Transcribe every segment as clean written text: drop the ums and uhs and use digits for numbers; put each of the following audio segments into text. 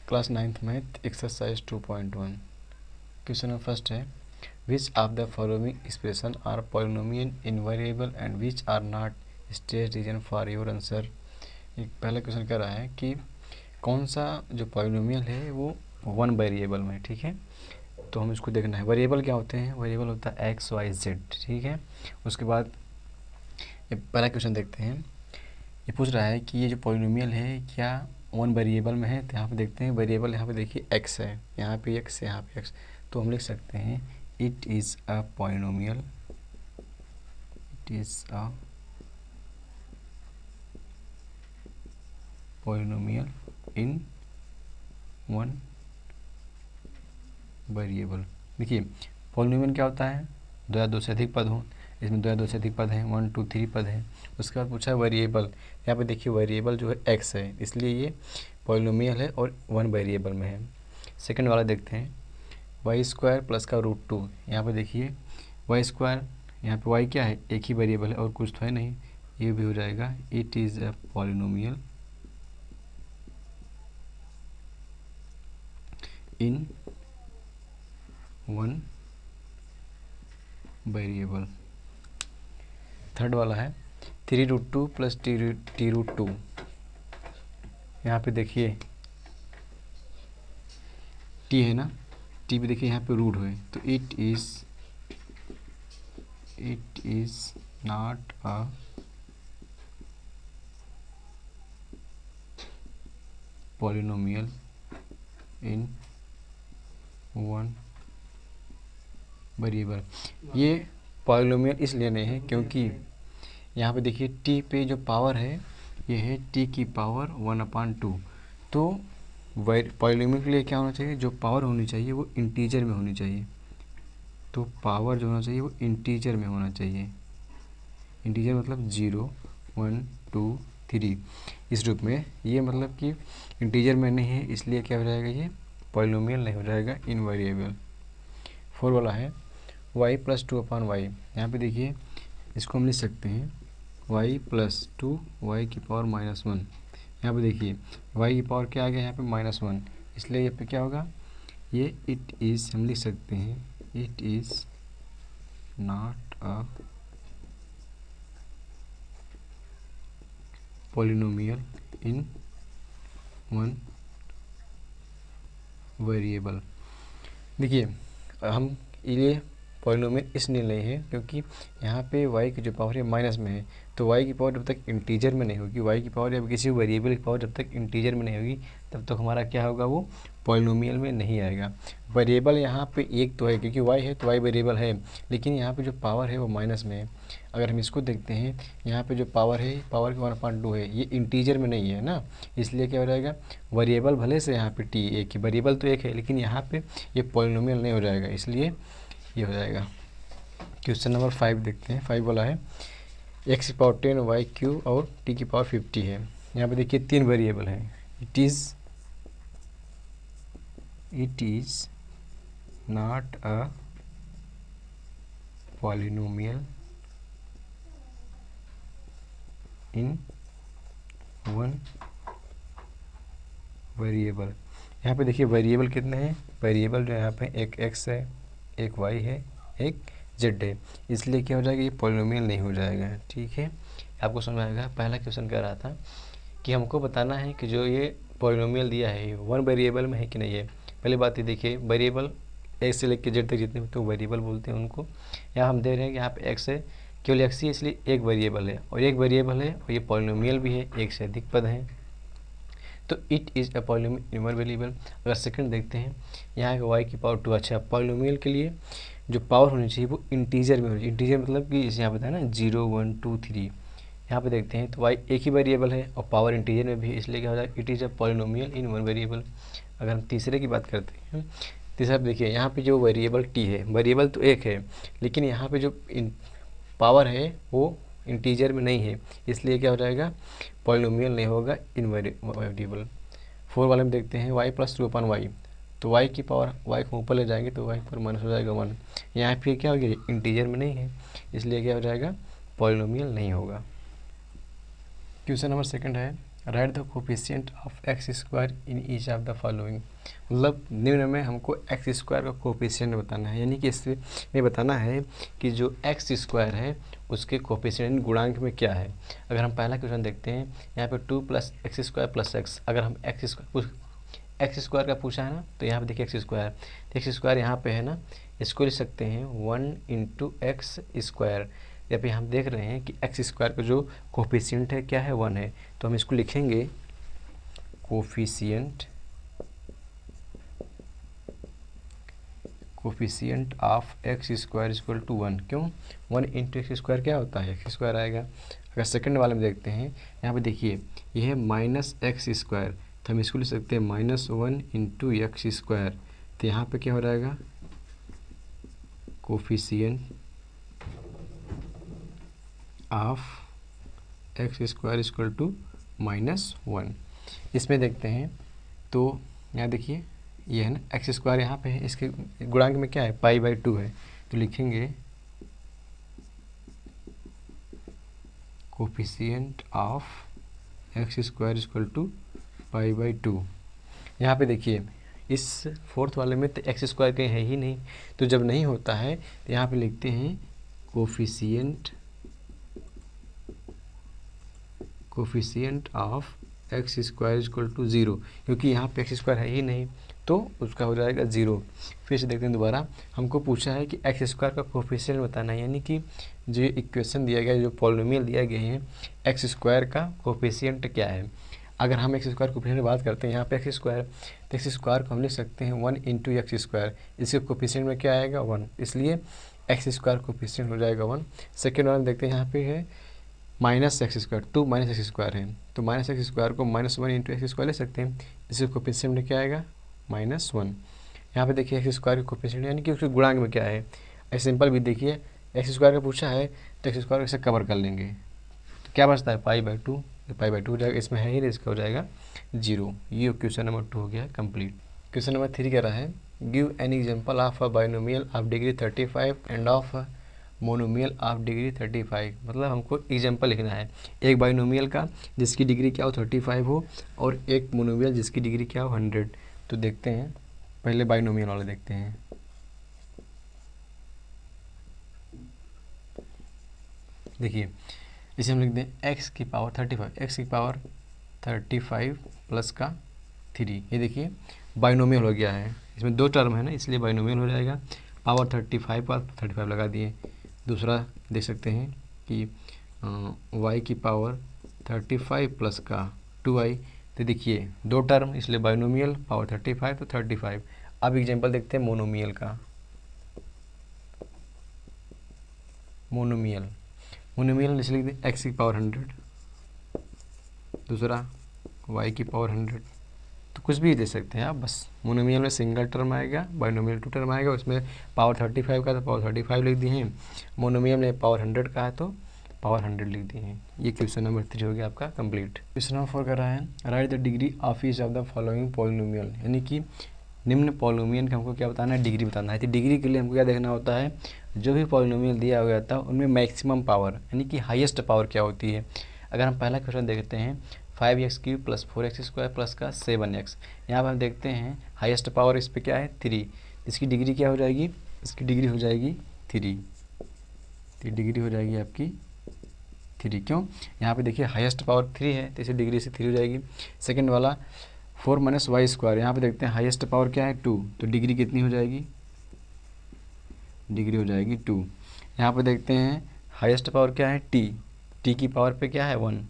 Class 9th math exercise 2.1 question number first है which of the following expression are polynomial invariable and which are not state reason for your answer. एक पहला question कह रहा है कि कौन सा जो पॉलिनोमियल है वो वन वेरिएबल में, ठीक है। तो हम इसको देखना है वेरिएबल क्या होते हैं। वेरिएबल होता है एक्स वाई जेड, ठीक है। उसके बाद ये पहला क्वेश्चन देखते हैं। ये पूछ रहा है कि ये जो पॉलिनोमियल है क्या वन वेरिएबल में है। तो यहाँ पे देखते हैं वेरिएबल, यहाँ पे देखिए एक्स है, यहाँ पे एक्स है, यहाँ पे एक्स। तो हम लिख सकते हैं it is a polynomial, it is a polynomial in one variable. देखिए पॉलिनोमियल क्या होता है, दो या दो से अधिक पद हों। इसमें दो या दो से अधिक पद हैं, 1 2 3 पद हैं। उसके बाद पूछा है वेरिएबल। यहाँ पे देखिए वेरिएबल जो है एक्स है, इसलिए ये पॉलिनोमियल है और वन वेरिएबल में है। सेकंड वाला देखते हैं वाई स्क्वायर प्लस का √2। यहाँ पे देखिए वाई स्क्वायर, यहाँ पे वाई क्या है, एक ही वेरिएबल है और कुछ तो है नहीं, ये भी हो जाएगा it is a polynomial in one variable. Third वाला है 3√2 प्लस t√2। यहाँ पे देखिए t है ना, t पे देखिए यहाँ पे रूट है, तो it is not a polynomial in one variable. ये पॉलिनोमियल इसलिए नहीं है क्योंकि यहाँ पे देखिए t पे जो पावर है ये है t की पावर 1/2। तो पॉलिनोमियल के लिए क्या होना चाहिए, जो पावर होनी चाहिए वो इंटीजर में होनी चाहिए। तो पावर जो होना चाहिए वो इंटीजर में होना चाहिए। इंटीजर मतलब 0 1 2 3 इस रूप में। ये मतलब कि इंटीजर में नहीं है, इसलिए क्या हो जाएगा, ये पॉलिनोमियल नहीं हो जाएगा, इनवेरिएबल। 4 वाला है y + 2/y। यहाँ पे देखिए इसको हम लिख सकते हैं y + 2 y की पावर -1। यहाँ पे देखिए y की पावर क्या आ गया, यहाँ पे -1, इसलिए यहाँ पे क्या होगा, ये इट इज़ हम लिख सकते हैं it is not a polynomial in one variable. देखिए हम ये पॉलिनोमियल इसलिए नहीं है क्योंकि यहाँ पे y की जो पावर है माइनस में है। तो y की पावर जब तक इंटीजर में नहीं होगी, y की पावर या किसी वेरिएबल की पावर जब तक इंटीजर में नहीं होगी तब तक हमारा क्या होगा, वो पॉलिनोमियल में नहीं आएगा। वेरिएबल यहाँ पे एक तो है क्योंकि y है तो y वेरिएबल है, लेकिन यहाँ पे जो पावर है वो माइनस में है। अगर हम इसको देखते हैं यहाँ पे जो पावर है, पावर की 1/2 है, ये इंटीजर में नहीं है ना, इसलिए क्या हो जाएगा, वेरिएबल भले से यहाँ पे t एक ही वेरिएबल तो एक है, लेकिन यहाँ पे ये पॉलिनोमियल नहीं हो जाएगा, इसलिए ये हो जाएगा। क्वेश्चन नंबर 5 देखते हैं। 5 वाला है x की पावर 10 y³ और t की पावर 50 है। यहाँ पे देखिए 3 वेरिएबल हैं। It is not a polynomial in one variable. यहाँ पे देखिए वेरिएबल कितने हैं, वेरिएबल जो यहाँ पे एक x है, एक y है, एक z है, इसलिए क्या हो जाएगा, ये पॉलिनोमियल नहीं हो जाएगा, ठीक है। आपको समझ में आएगा। पहला क्वेश्चन कह रहा था कि हमको बताना है कि जो ये पॉलिनोमियल दिया है वन वेरिएबल में है कि नहीं है। पहली बात ये देखिए वेरिएबल x से लेकर z तक जितने तो वेरिएबल बोलते हैं उनको। यहाँ हम दे रहे हैं कि यहाँ पे x है, केवल x ही, इसलिए एक वेरिएबल है और एक वेरिएबल है और ये पॉलिनोमियल भी है, एक से अधिक पद हैं, तो it is a polynomial in one variable. अगर सेकंड देखते हैं यहाँ पे y की पावर 2। अच्छा, पॉलिनोमियल के लिए जो पावर होनी चाहिए वो इंटीजर में होनी चाहिए। इंटीजर मतलब कि जैसे यहाँ पे था ना 0 1 2 3, यहाँ पे देखते हैं तो y एक ही वेरिएबल है और पावर इंटीजर में भी है, इसलिए क्या हो जाएगा, it is a polynomial in one variable. अगर हम तीसरे की बात करते हैं, तीसरा देखिए यहाँ पे जो वेरिएबल t है, वेरिएबल तो एक है लेकिन यहाँ पे जो पावर है वो इंटीजर में नहीं है, इसलिए क्या हो जाएगा, पॉलिनोमियल नहीं होगा, इनवेरिएबल। 4 वाले में देखते हैं y + 2/y। तो y की पावर y को ऊपर ले जाएंगे तो y पर माइनस हो जाएगा 1। यहाँ फिर क्या हो गया, इंटीजर में नहीं है, इसलिए क्या हो जाएगा, पॉलिनोमियल नहीं होगा। क्वेश्चन नंबर सेकंड है right the coefficient of x square in each of the following. मतलब निम्न में हमको एक्स स्क्वायर का कोफिशिएंट बताना है, यानी कि इसमें बताना है कि जो एक्स स्क्वायर है उसके कोफिशिएंट गुणांक में क्या है। अगर हम पहला क्वेश्चन देखते हैं, यहाँ पे 2 + एक्स स्क्वायर + एक्स, अगर हम एक्स स्क्वायर का पूछा है ना, तो यहाँ पे देखिए एक्स स्क्वायर यहाँ पे है ना, इसको लिख सकते हैं 1 × एक्स स्क्वायर। या फिर हम देख रहे हैं कि एक्स स्क्वायर का जो कोफिशिएंट है क्या है, 1 है, तो हम इसको लिखेंगे coefficient of x square equal to 1। क्यों? 1 × एक्स स्क्वायर क्या होता है, एक्स स्क्वायर आएगा। अगर सेकंड वाले में देखते हैं, यहाँ पे देखिए ये है -एक्स स्क्वायर, तो हम इसको लिख सकते हैं -1 × एक्स स्क्वायर। तो यहाँ पे क्या हो जाएगा, coefficient of x square equal to -1। इसमें देखते हैं तो यहाँ देखिए ये है ना एक्स स्क्वायर, यहाँ पे है, इसके गुणांक में क्या है, π/2 है, तो लिखेंगे coefficient of x square equal to π/2। यहाँ पे देखिए इस फोर्थ वाले में तो एक्स स्क्वायर कहीं है ही नहीं, तो जब नहीं होता है तो यहाँ पे लिखते हैं coefficient of x square equal to 0, क्योंकि यहाँ पे एक्स स्क्वायर है ही नहीं, तो उसका हो जाएगा 0। फिर से देखते हैं दोबारा, हमको पूछा है कि एक्स स्क्वायर का कोफिशिएंट बताना है, यानी कि जो इक्वेशन दिया गया है, जो पॉलिनोमियल दिया गए हैं, एक्स स्क्वायर का कोफिशिएंट क्या है। अगर हम एक्स स्क्वायर कोफिशिएंट की बात करते हैं, यहाँ पे एक्स स्क्वायर, तो एक्स स्क्वायर को हम लिख सकते हैं 1 × एक्स स्क्वायर, इसके कोफिशिएंट में क्या आएगा, 1, इसलिए एक्स स्क्वायर कोफिशिएंट हो जाएगा 1। सेकेंड वाला देखते हैं, यहाँ पे है -एक्स स्क्वायर, 2 - एक्स स्क्वायर है, तो -एक्स स्क्वायर को -1 × एक्स स्क्वायर ले सकते हैं, इसके कोफिशिएंट में क्या आएगा, -1। यहाँ पे देखिए एक्स स्क्वायर के कोफिशिएंट यानी कि उसके गुणांक में क्या है, ऐसे सिंपल भी देखिए एक्स स्क्वायर का पूछा है तो एक्स स्क्वायर से कवर कर लेंगे, तो क्या बचता है, π/2, π/2 हो जाएगा, इसमें है ही नहीं, इसका हो जाएगा 0। ये क्वेश्चन नंबर 2 हो गया कंप्लीट। क्वेश्चन नंबर 3 कह रहा है, give an example of a binomial of degree 35 end of monomial of degree 35। मतलब हमको एग्जाम्पल लिखना है एक बाइनोमियल का जिसकी डिग्री क्या हो 35 हो, और एक मोनोमियल जिसकी डिग्री क्या हो 100। तो देखते हैं, पहले बाइनोमियल वाले देखते हैं। देखिए इसे हम लिख दें x की पावर 35, x की पावर 35 प्लस का 3। ये देखिए बाइनोमियल हो गया है, इसमें 2 टर्म है ना, इसलिए बाइनोमियल हो जाएगा। पावर 35 पर 35 लगा दिए। दूसरा देख सकते हैं कि y की पावर 35 प्लस का 2i, तो देखिए 2 टर्म, इसलिए बाइनोमियल, पावर 35 तो 35। अब एग्जांपल देखते हैं मोनोमियल का। मोनोमियल इसलिए लिख दें x की पावर 100, दूसरा y की पावर 100, तो कुछ भी दे सकते हैं आप, बस मोनोमियल में सिंगल टर्म आएगा, बाइनोमियल 2 टर्म आएगा, उसमें पावर 35 का तो पावर 35 लिख दिए हैं, मोनोमियल में पावर 100 का है तो पावर 100 लिख दिए हैं। ये क्वेश्चन नंबर 3 हो गया आपका कंप्लीट। क्वेश्चन नंबर 4 कर रहा है, right the degree of each of the following polynomial, यानी कि निम्न पॉलिनोमियल का हमको क्या बताना है, डिग्री बताना है। तो डिग्री के लिए हमको क्या देखना होता है, जो भी पॉलिनोमियल दिया हुआ था उनमें मैक्सिमम पावर यानी कि हाईएस्ट पावर क्या होती है। अगर हम पहला क्वेश्चन देखते हैं 5x³ + 4x² प्लस का 7x, यहाँ पर हम देखते हैं हाईएस्ट पावर इस पर क्या है 3, इसकी डिग्री क्या हो जाएगी, इसकी डिग्री हो जाएगी 3, तो डिग्री हो जाएगी आपकी 3। क्यों, यहाँ पे देखिए हाईएस्ट पावर 3 है तो इसी डिग्री से 3 हो जाएगी। सेकंड वाला 4 - y², यहाँ पे देखते हैं हाईएस्ट पावर क्या है 2, तो डिग्री कितनी हो जाएगी, डिग्री हो जाएगी 2। यहाँ पे देखते हैं हाईएस्ट पावर क्या है t की पावर पे क्या है 1,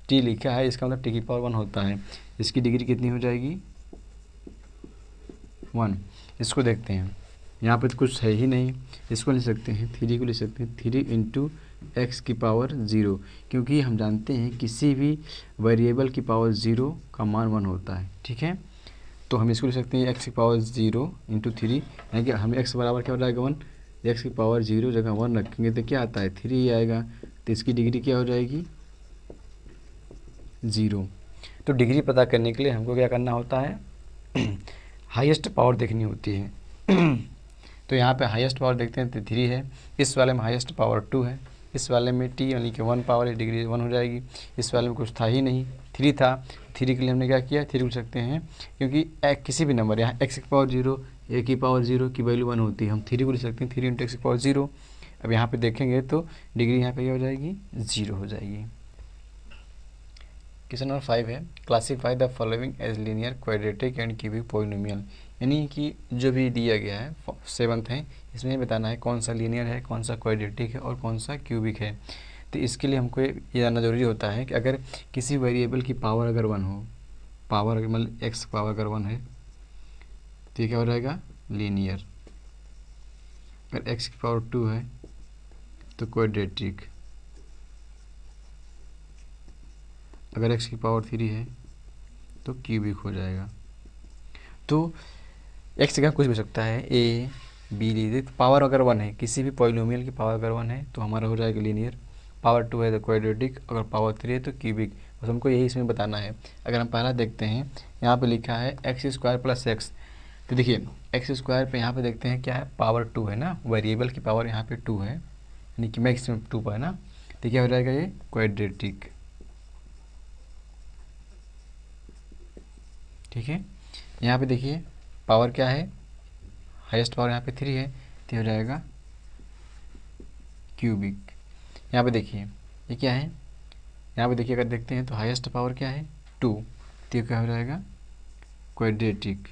t लिखा है, इसका मतलब t की पावर 1 होता है, इसकी डिग्री कितनी हो जाएगी 1। इसको देखते हैं, यहाँ पे तो कुछ है ही नहीं, इसको लिख सकते हैं 3 को लिख सकते हैं 3 × x की पावर 0, क्योंकि हम जानते हैं किसी भी वेरिएबल की पावर 0 का मान 1 होता है। ठीक है, तो हम इसको लिख सकते हैं x की पावर 0 × 3, यानी कि हमें x बराबर क्या हो जाएगा 1, x की पावर 0 जगह 1 रखेंगे तो क्या आता है 3 ही आएगा, तो इसकी डिग्री क्या हो जाएगी 0। तो डिग्री पता करने के लिए हमको क्या करना होता है हाईएस्ट पावर देखनी होती है तो यहाँ पे हाईएस्ट पावर देखते हैं तो 3 है, इस वाले में हाईएस्ट पावर 2 है, इस वाले में टी यानी कि 1 पावर डिग्री 1 हो जाएगी। इस वाले में कुछ था ही नहीं, 3 था, 3 के लिए हमने क्या किया, 3 लिख सकते हैं, क्योंकि किसी भी नंबर यहाँ x की पावर 0 a की पावर 0 की वैल्यू 1 होती है, हम 3 को लिख सकते हैं 3 × x की पावर 0। अब यहाँ पे देखेंगे तो डिग्री यहाँ पे क्या हो जाएगी, 0 हो जाएगी। क्वेश्चन नंबर 5 है, classify the following as linear, quadratic and cubic polynomial. यानी कि जो भी दिया गया है 7th है, इसमें बताना है कौन सा लीनियर है, कौन सा क्वाड्रेटिक है और कौन सा क्यूबिक है। तो इसके लिए हमको ये जानना ज़रूरी होता है कि अगर किसी वेरिएबल की पावर अगर 1 हो, पावर मतलब x पावर अगर 1 है तो ये क्या हो जाएगा, लीनियर। अगर x की पावर 2 है तो क्वाड्रेटिक, अगर x की पावर 3 है तो क्यूबिक हो जाएगा। तो x जगह कुछ भी हो सकता है, a b लीजिए, तो पावर अगर 1 है, किसी भी पॉलिनोमियल की पावर अगर 1 है तो हमारा हो जाएगा लीनियर, पावर 2 है तो क्वाड्रेटिक, अगर पावर 3 है तो क्यूबिक। बस हमको यही इसमें बताना है। अगर हम पहला देखते हैं, यहाँ पे लिखा है x² + x, तो देखिए x² पे यहाँ पे देखते हैं क्या है, पावर 2 है ना, वेरिएबल की पावर यहाँ पे 2 है, यानी कि मैक्सिमम 2 पर है ना, तो क्या हो जाएगा ये क्वाड्रेटिक। ठीक है, यहाँ पे देखिए पावर क्या है, हाईएस्ट पावर यहाँ पे 3 है, तो हो जाएगा क्यूबिक। यहाँ पे देखिए ये क्या है, यहाँ पे देखिए अगर देखते हैं तो हाईएस्ट पावर क्या है 2, तो ये क्या हो जाएगा क्वाड्रेटिक।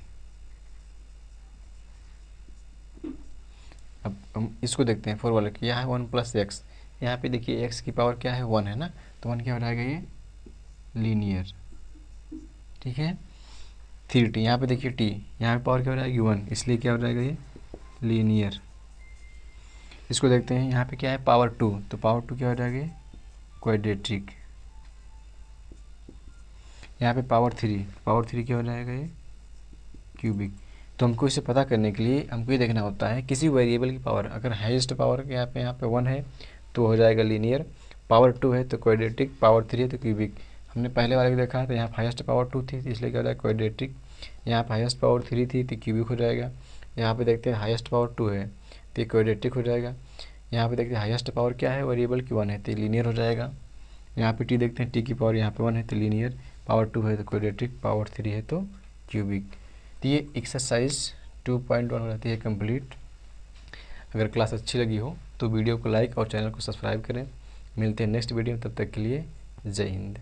अब हम इसको देखते हैं 4 वाले, यहाँ है 1 + x, यहाँ पे देखिए x की पावर क्या है 1 है ना, तो 1 क्या हो जाएगा ये लीनियर। ठीक है, 3t, यहाँ पे देखिए t, यहाँ पे पावर क्या हो जाएगी 1, इसलिए क्या हो जाएगा ये लीनियर। इसको देखते हैं, यहाँ पे क्या है पावर 2, तो पावर 2 क्या हो जाएगा क्वाड्रेटिक। यहाँ पे पावर 3 क्या हो जाएगा ये क्यूबिक। तो हमको इसे पता करने के लिए हमको ये देखना होता है किसी वेरिएबल की पावर, अगर हाईएस्ट पावर के यहाँ पे 1 है तो हो जाएगा लीनियर, पावर 2 है तो क्वाड्रेटिक, पावर 3 है तो क्यूबिक। हमने पहले वाले को देखा तो यहाँ हाईएस्ट पावर 2 थी, इसलिए क्या हो जाएगा क्वाड्रेटिक, यहाँ पे हाईएस्ट पावर 3 थी तो क्यूबिक हो जाएगा। यहाँ पे देखते हैं हाईएस्ट पावर 2 है तो क्वाड्रेटिक हो जाएगा। यहाँ पे देखते हैं हाईएस्ट पावर क्या है वेरिएबल की 1 है तो लीनियर हो जाएगा। यहाँ पे टी देखते हैं, टी की पावर यहाँ पे 1 है तो लीनियर, पावर 2 है तो क्वाड्रेटिक, पावर 3 है तो क्यूबिक। तो ये एक्सरसाइज 2.1 हो जाती है कंप्लीट। अगर क्लास अच्छी लगी हो तो वीडियो को लाइक और चैनल को सब्सक्राइब करें। मिलते हैं नेक्स्ट वीडियो में, तब तक के लिए जय हिंद।